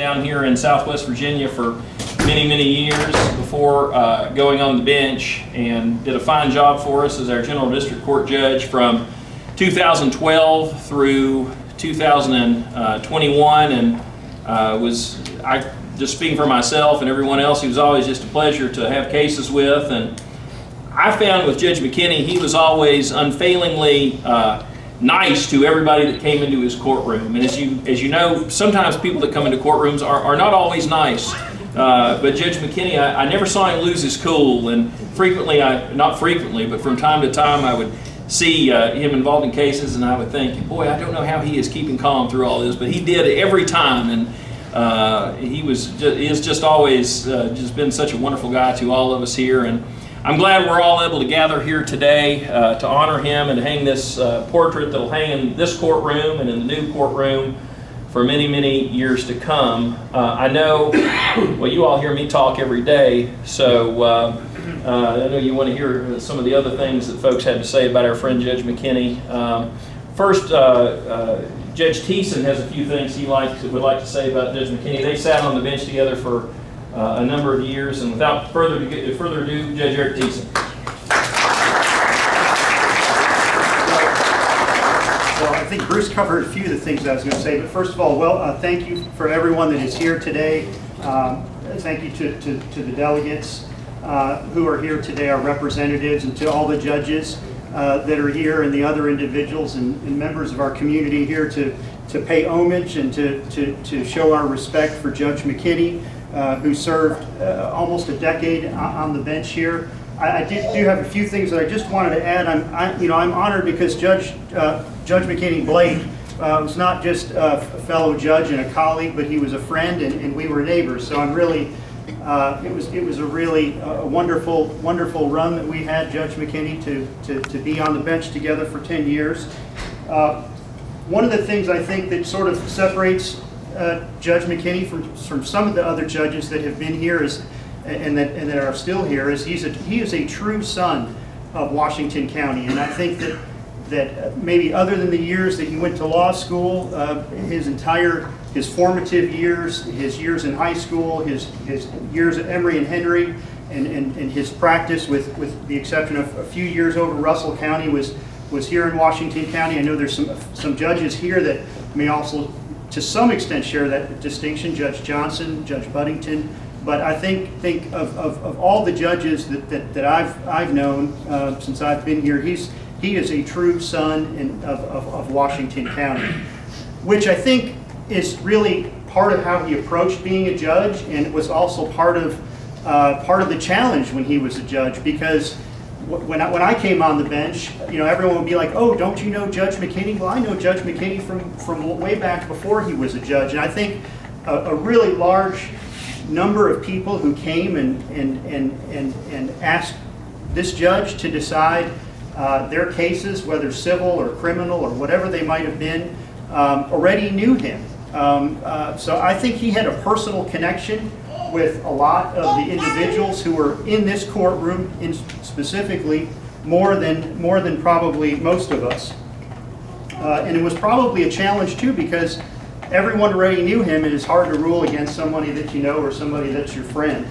down here in Southwest Virginia for many, many years before going on the bench, and did a fine job for us as our General District Court Judge from 2012 through 2021, and just speaking for myself and everyone else, he was always just a pleasure to have cases with. And I found with Judge McKinney, he was always unfailingly nice to everybody that came into his courtroom. And as you know, sometimes people that come into courtrooms are not always nice. But Judge McKinney, I never saw him lose his cool, and frequently, not frequently, but from time to time, I would see him involved in cases, and I would think, boy, I don't know how he is keeping calm through all this, but he did it every time, and he is just always just been such a wonderful guy to all of us here. And I'm glad we're all able to gather here today to honor him and to hang this portrait that'll hang in this courtroom and in the new courtroom for many, many years to come. I know, well, you all hear me talk every day, so I know you want to hear some of the other things that folks had to say about our friend Judge McKinney. First, Judge Thiessen has a few things he would like to say about Judge McKinney. They sat on the bench together for a number of years, and without further ado, Judge Eric Thiessen. Well, I think Bruce covered a few of the things I was going to say, but first of all, thank you for everyone that is here today. Thank you to the delegates who are here today, our representatives, and to all the judges that are here, and the other individuals and members of our community here to pay homage and to show our respect for Judge McKinney, who served almost a decade on the bench here. I do have a few things that I just wanted to add. I'm honored because Judge McKinney Blake was not just a fellow judge and a colleague, but he was a friend, and we were neighbors. So I'm really, it was a really wonderful run that we had, Judge McKinney, to be on the bench together for 10 years. One of the things I think that sort of separates Judge McKinney from some of the other judges that have been here and that are still here is he is a true son of Washington County. And I think that maybe other than the years that he went to law school, his formative years, his years in high school, his years at Emory and Henry, and his practice, with the exception of a few years over Russell County, was here in Washington County. I know there's some judges here that may also to some extent share that distinction, Judge Johnson, Judge Buddington. But I think of all the judges that I've known since I've been here, he is a true son of Washington County, which I think is really part of how he approached being a judge, and it was also part of the challenge when he was a judge, because when I came on the bench, everyone would be like, "Oh, don't you know Judge McKinney?" Well, I know Judge McKinney from way back before he was a judge, and I think a really large number of people who came and asked this judge to decide their cases, whether civil or criminal or whatever they might have been, already knew him. So I think he had a personal connection with a lot of the individuals who were in this courtroom, specifically more than probably most of us. And it was probably a challenge too, because everyone already knew him, and it's hard to rule against somebody that you know or somebody that's your friend.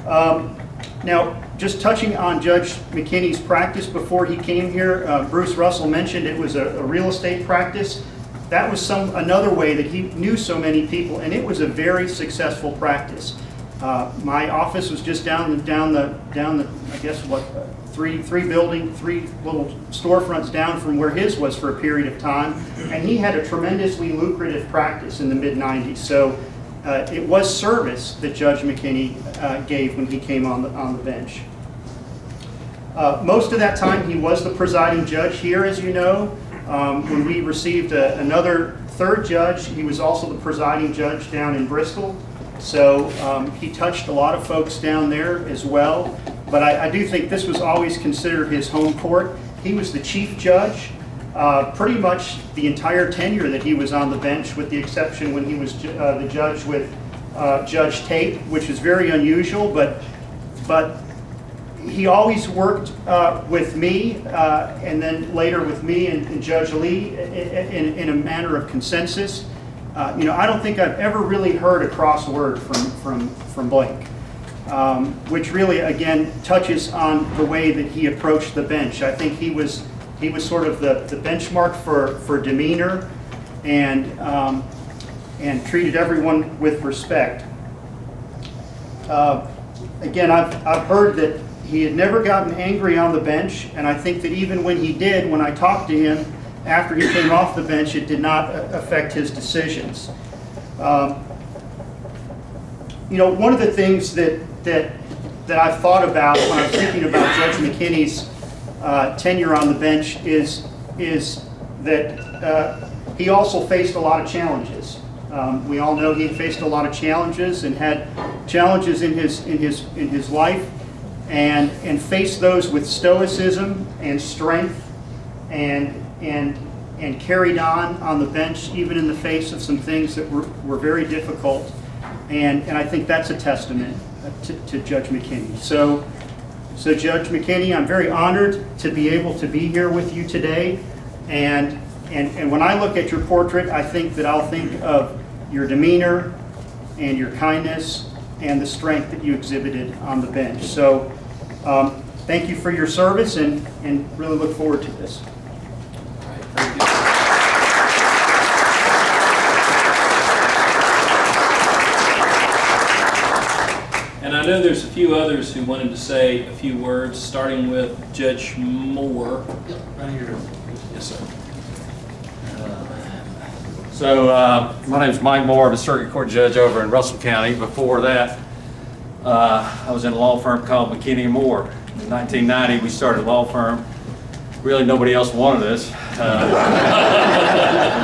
Now, just touching on Judge McKinney's practice before he came here, Bruce Russell mentioned it was a real estate practice. That was another way that he knew so many people, and it was a very successful practice. My office was just down the I guess three little storefronts down from where his was for a period of time, and he had a tremendously lucrative practice in the mid-90s. So it was service that Judge McKinney gave when he came on the bench. Most of that time he was the presiding judge here, as you know. When we received another third judge, he was also the presiding judge down in Bristol. So he touched a lot of folks down there as well. But I do think this was always considered his home court. He was the chief judge pretty much the entire tenure that he was on the bench, with the exception when he was the judge with Judge Tate, which is very unusual. But he always worked with me, and then later with me and Judge Lee in a manner of consensus. I don't think I've ever really heard a cross word from Blake, which really, again, touches on the way that he approached the bench. I think he was sort of the benchmark for demeanor and treated everyone with respect. Again, I've heard that he had never gotten angry on the bench, and I think that even when he did, when I talked to him after he came off the bench, it did not affect his decisions. One of the things that I've thought about when I'm thinking about Judge McKinney's tenure on the bench is that he also faced a lot of challenges. We all know he faced a lot of challenges and had challenges in his life, and faced those with stoicism and strength, and carried on the bench even in the face of some things that were very difficult. And I think that's a testament to Judge McKinney. So Judge McKinney, I'm very honored to be able to be here with you today. And when I look at your portrait, I think that I'll think of your demeanor and your kindness and the strength that you exhibited on the bench. So thank you for your service, and really look forward to this. All right, thank you. And I know there's a few others who wanted to say a few words, starting with Judge Moore. Right here. Yes, sir. My name is Mike Moore. I'm a circuit court judge over in Russell County. Before that, I was in a law firm called McKinney & Moore. In 1990, we started a law firm. Really, nobody else wanted us.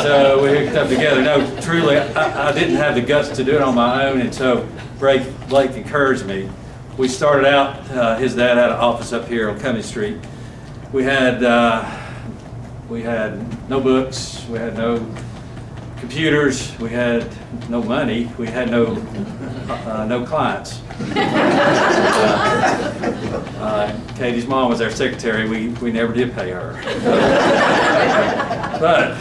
So we hooked up together. No, truly, I didn't have the guts to do it on my own, and so Blake encouraged me. We started out, his dad had an office up here on Cummings Street. We had no books, we had no computers, we had no money, we had no clients. Katie's mom was our secretary. We never did pay her. But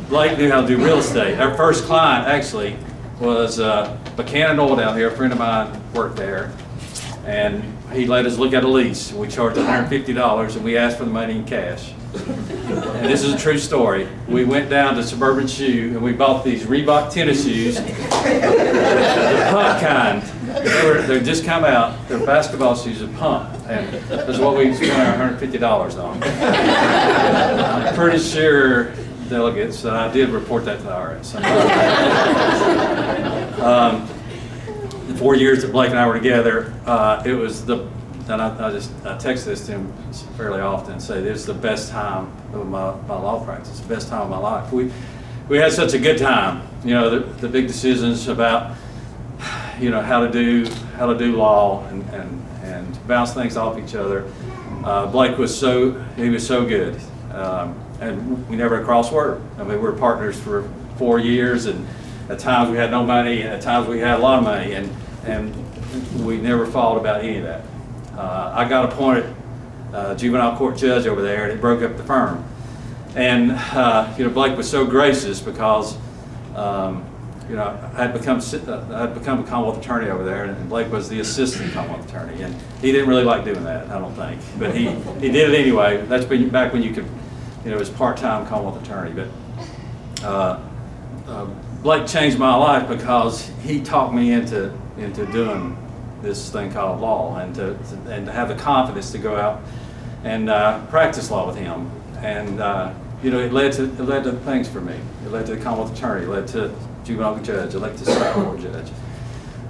Blake knew how to do real estate. Our first client actually was McKinney Oil down here. A friend of mine worked there, and he let us look at a lease. We charged $150, and we asked for the money in cash. And this is a true story. We went down to Suburban Shoe and we bought these Reebok tennis shoes, the pump kind. They just come out. They're basketball shoes, a pump, and that's what we spent our $150 on. I'm pretty sure, delegates, that I did report that to the IRS. The 4 years that Blake and I were together, it was and I text this to him fairly often and say, this is the best time of my law practice, the best time of my life. We had such a good time. The big decisions about, how to do law and bounce things off each other. Blake was so good. And we never crossed word. I mean, we were partners for 4 years, and at times we had no money, and at times we had a lot of money, and we never fought about any of that. I got appointed juvenile court judge over there, and it broke up the firm. And Blake was so gracious because I had become a Commonwealth attorney over there, and Blake was the assistant Commonwealth attorney, and he didn't really like doing that, I don't think, but he did it anyway. That's back when you could, it was part-time Commonwealth attorney. But Blake changed my life because he talked me into doing this thing called law, and to have the confidence to go out and practice law with him. And it led to things for me. It led to the Commonwealth attorney. It led to juvenile judge. It led to circuit court judge.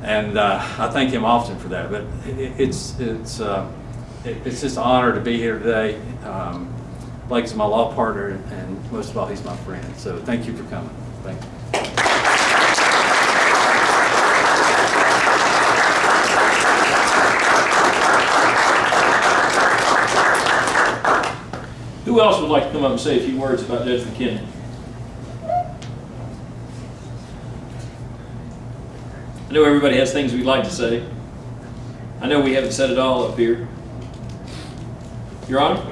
And I thank him often for that. But it's just an honor to be here today. Blake's my law partner, and most of all, he's my friend. So thank you for coming. Thank you. Who else would like to come up and say a few words about Judge McKinney? I know everybody has things we'd like to say. I know we haven't said it all up here. Your Honor?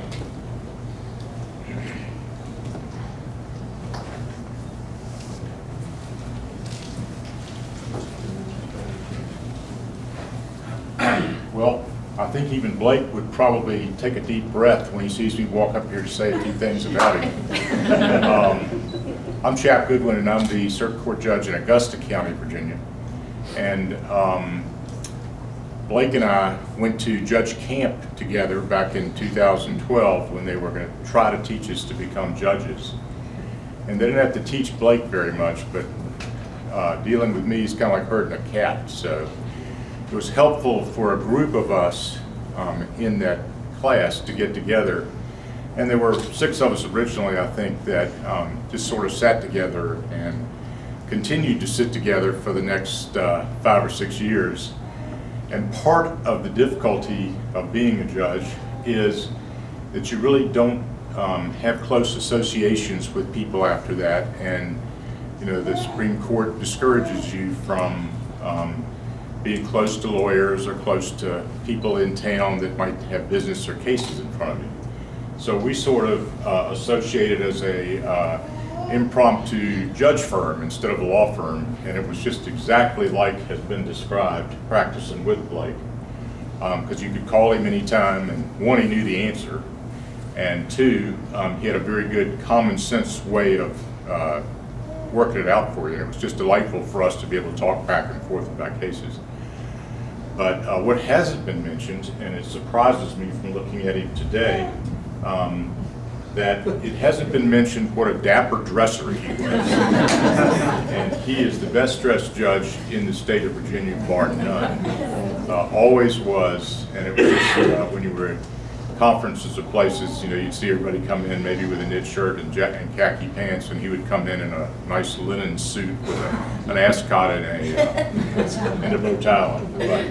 I think even Blake would probably take a deep breath when he sees me walk up here to say a few things about him. I'm Chap Goodwin, and I'm the Circuit Court Judge in Augusta County, Virginia. And Blake and I went to Judge Camp together back in 2012 when they were going to try to teach us to become judges. And they didn't have to teach Blake very much, but dealing with me is kind of like herding a cat. So it was helpful for a group of us in that class to get together. And there were 6 of us originally, I think, that just sort of sat together and continued to sit together for the next 5 or 6 years. And part of the difficulty of being a judge is that you really don't have close associations with people after that. And you know, the Supreme Court discourages you from being close to lawyers or close to people in town that might have business or cases in front of you. So we sort of associated as a impromptu judge firm instead of a law firm, and it was just exactly like has been described practicing with Blake, because you could call him anytime, and 1, he knew the answer, and 2, he had a very good common sense way of working it out for you. And it was just delightful for us to be able to talk back and forth about cases. But what hasn't been mentioned, and it surprises me from looking at him today, that it hasn't been mentioned what a dapper dresser he was. And he is the best dressed judge in the state of Virginia, bar none. Always was, and it was just, when you were at conferences or places, you know, you'd see everybody come in maybe with a knit shirt and khaki pants, and he would come in a nice linen suit with an ascot and a bow tie on. But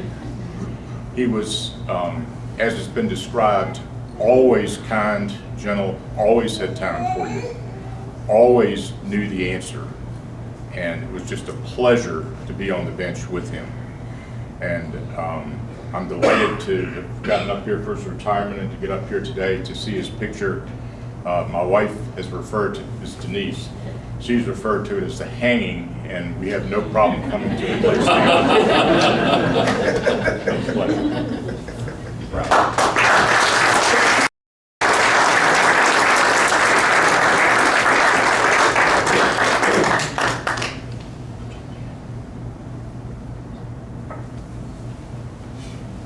he was, as has been described, always kind, gentle, always had time for you, always knew the answer, and it was just a pleasure to be on the bench with him. And I'm delighted to have gotten up here for his retirement and to get up here today to see his picture. My wife has referred to it as Denise. She's referred to it as the hanging, and we have no problem coming to the place. Right.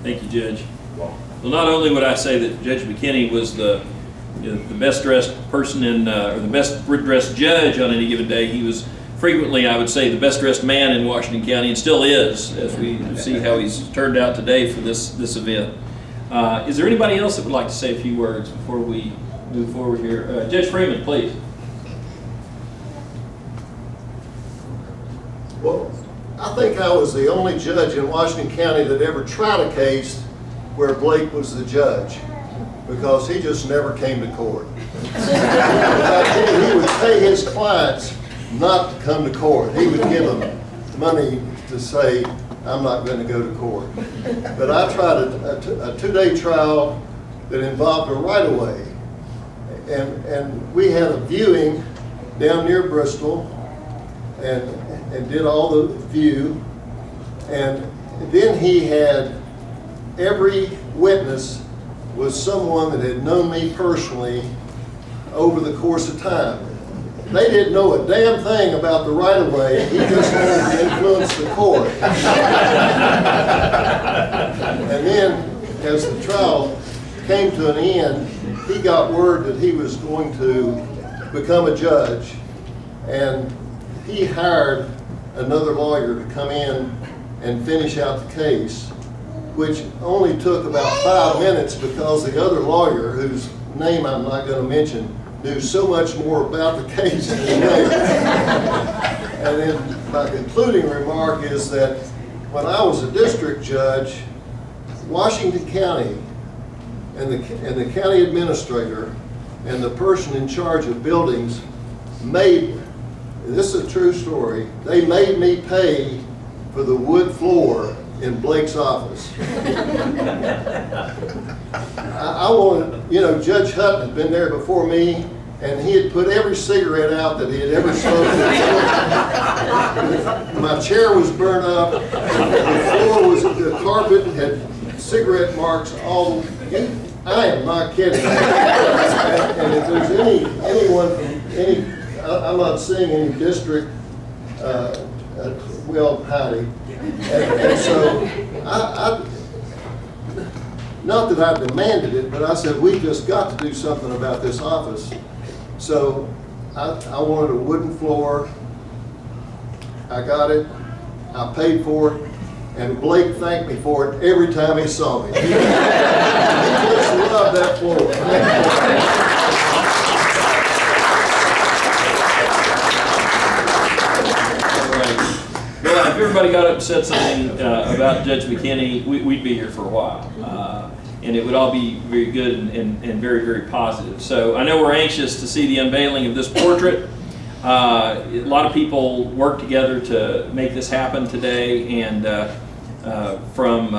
Thank you, Judge. Well, not only would I say that Judge McKinney was the best dressed person or the best dressed judge on any given day, he was frequently, I would say, the best dressed man in Washington County, and still is, as we see how he's turned out today for this event. Is there anybody else that would like to say a few words before we move forward here? Judge Freeman, please. Well, I think I was the only judge in Washington County that ever tried a case where Blake was the judge, because he just never came to court. He would pay his clients not to come to court. He would give them money to say, I'm not going to go to court. But I tried a 2-day trial that involved a right-of-way. And we had a viewing down near Bristol, and did all the view, and then he had every witness was someone that had known me personally over the course of time. They didn't know a damn thing about the right-of-way. He just wanted to influence the court. And then, as the trial came to an end, he got word that he was going to become a judge, and he hired another lawyer to come in and finish out the case, which only took about 5 minutes because the other lawyer, whose name I'm not going to mention, knew so much more about the case than he did. And then my concluding remark is that when I was a district judge, Washington County and the county administrator and the person in charge of buildings made, this is a true story, they made me pay for the wood floor in Blake's office. I wanted, you know, Judge Hutton had been there before me, and he had put every cigarette out that he had ever smoked. My chair was burned up, the floor was, the carpet had cigarette marks all, I am not kidding. And if there's anyone from I'm not seeing any district, well, howdy. And so, not that I demanded it, but I said, we just got to do something about this office. So I wanted a wooden floor. I got it. I paid for it. And Blake thanked me for it every time he saw me. He just loved that floor. Well, if everybody got up and said something about Judge McKinney, we'd be here for a while. And it would all be very good and very, very positive. So I know we're anxious to see the unveiling of this portrait. A lot of people worked together to make this happen today, and from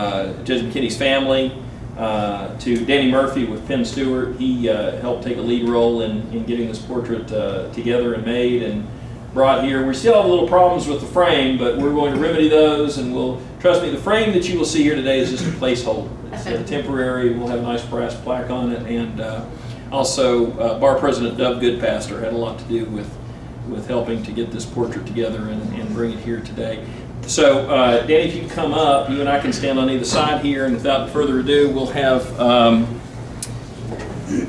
Judge McKinney's family to Danny Murphy with Penn Stewart. He helped take a lead role in getting this portrait together and made and brought here. We still have a little problems with the frame, but we're going to remedy those, and trust me, the frame that you will see here today is just a placeholder. It's temporary. We'll have a nice brass plaque on it, and also Bar President Dove Goodpaster had a lot to do with helping to get this portrait together and bring it here today. So, Danny, if you can come up, you and I can stand on either side here, and without further ado, we'll have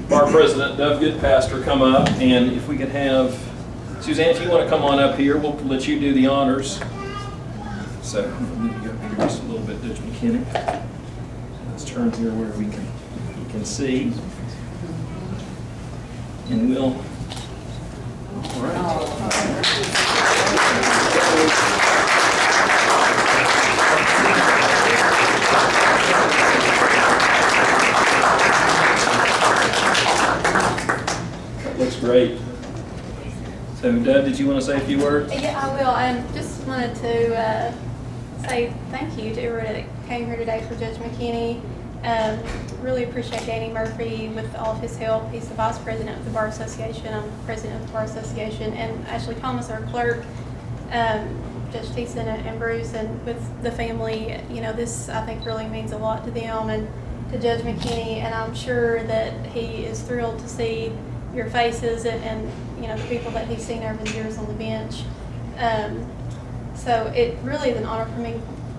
Bar President Dove Goodpaster come up, and if we could have Suzanne, if you want to come on up here, we'll let you do the honors. So, let me go up here just a little bit, Judge McKinney. Let's turn here where you can see, and we'll. All right. That looks great. So, Deb, did you want to say a few words? Yeah, I will. I just wanted to say thank you to everybody that came here today for Judge McKinney. Really appreciate Danny Murphy with all of his help. He's the Vice President of the Bar Association. I'm President of the Bar Association. And Ashley Thomas, our clerk, Judge Thiessen and Bruce, and with the family. You know, this, I think, really means a lot to them and to Judge McKinney. And I'm sure that he is thrilled to see your faces and you know, the people that he's seen over the years on the bench. So it really is an honor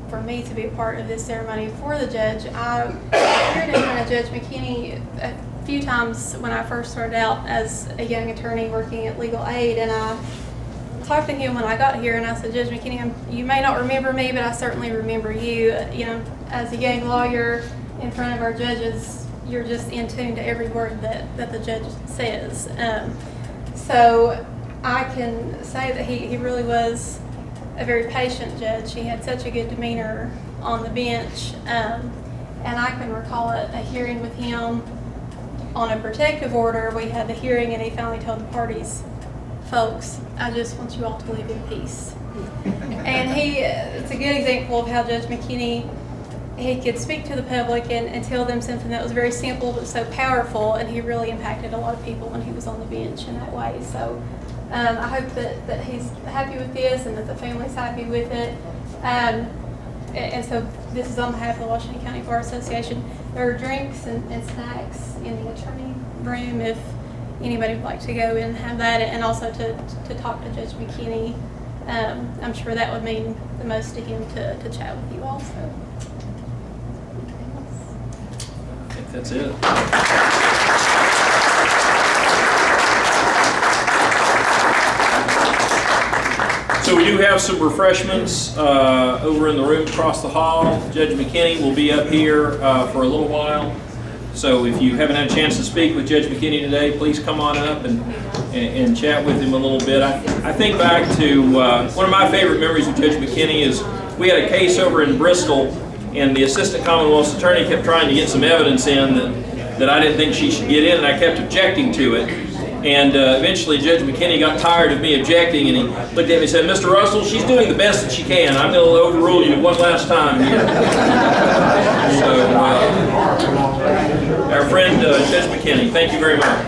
for me to be a part of this ceremony for the judge. I appeared in front of Judge McKinney a few times when I first started out as a young attorney working at Legal Aid, and I talked to him when I got here, and I said, Judge McKinney, you may not remember me, but I certainly remember you. You know, as a young lawyer in front of our judges, you're just in tune to every word that the judge says. So I can say that he really was a very patient judge. He had such a good demeanor on the bench. And I can recall a hearing with him on a protective order. We had the hearing and he finally told the parties, folks, I just want you all to live in peace. And it's a good example of how Judge McKinney, he could speak to the public and tell them something that was very simple but so powerful, and he really impacted a lot of people when he was on the bench in that way. So I hope that he's happy with this and that the family's happy with it. And so this is on behalf of the Washington County Bar Association. There are drinks and snacks in the attorney room if anybody would like to go in and have that, and also to talk to Judge McKinney. I'm sure that would mean the most to him to chat with you all. So. I think that's it. So we do have some refreshments over in the room across the hall. Judge McKinney will be up here for a little while. So if you haven't had a chance to speak with Judge McKinney today, please come on up and chat with him a little bit. I think back to one of my favorite memories of Judge McKinney is we had a case over in Bristol, and the assistant Commonwealth's attorney kept trying to get some evidence in that I didn't think she should get in, and I kept objecting to it. And eventually Judge McKinney got tired of me objecting, and he looked at me and said, Mr. Russell, she's doing the best that she can. I'm going to overrule you one last time here. So, our friend Judge McKinney, thank you very much.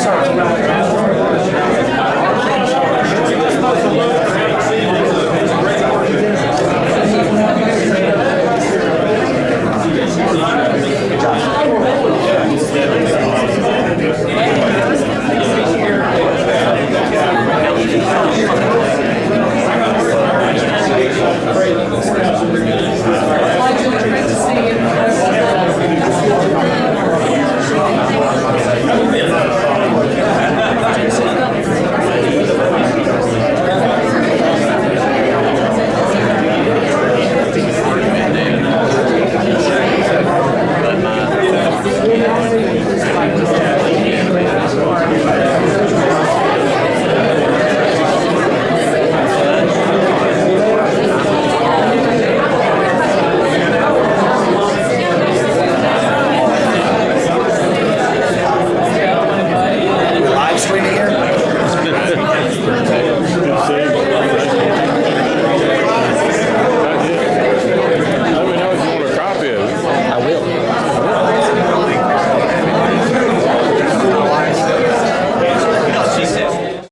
sir.